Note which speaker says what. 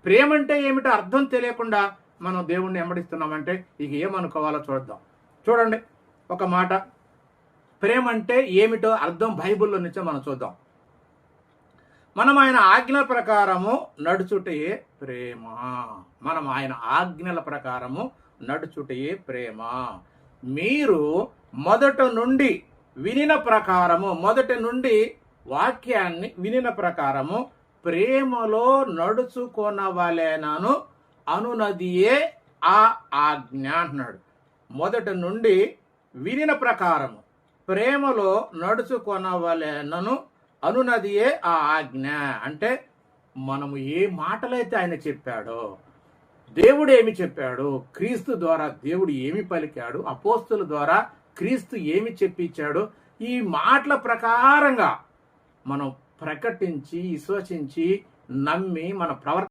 Speaker 1: ప్రేమ అంటే ఏమిటో అర్థం తెలియకుండా మనం దేవుణ్ణి వెంబడిస్తున్నామంటే ఇక ఏమనుకోవాలో చూద్దాం. చూడండి ఒక మాట, ప్రేమ అంటే ఏమిటో అర్థం బైబిల్లో నుంచే మనం చూద్దాం. మనం ఆయన ఆజ్ఞల ప్రకారము నడుచుటయే ప్రేమ. మనం ఆయన ఆజ్ఞల ప్రకారము నడుచుటయే ప్రేమ. మీరు మొదటి నుండి వాక్యాన్ని వినిన ప్రకారము ప్రేమలో నడుచుకొనవలెనను అనునదియే ఆ ఆజ్ఞ అంటున్నాడు. మొదటి నుండి వినిన ప్రకారము ప్రేమలో నడుచుకొనవలెనను అనునదియే ఆ ఆజ్ఞ. అంటే మనము ఏ మాటలైతే ఆయన చెప్పాడో, దేవుడు ఏమి చెప్పాడు, క్రీస్తు ద్వారా దేవుడు ఏమి పలికాడు, అపోస్తుల ద్వారా క్రీస్తు ఏమి చెప్పించాడు, ఈ మాటల ప్రకారంగా మనం ప్రకటించి విశ్వసించి నమ్మి మన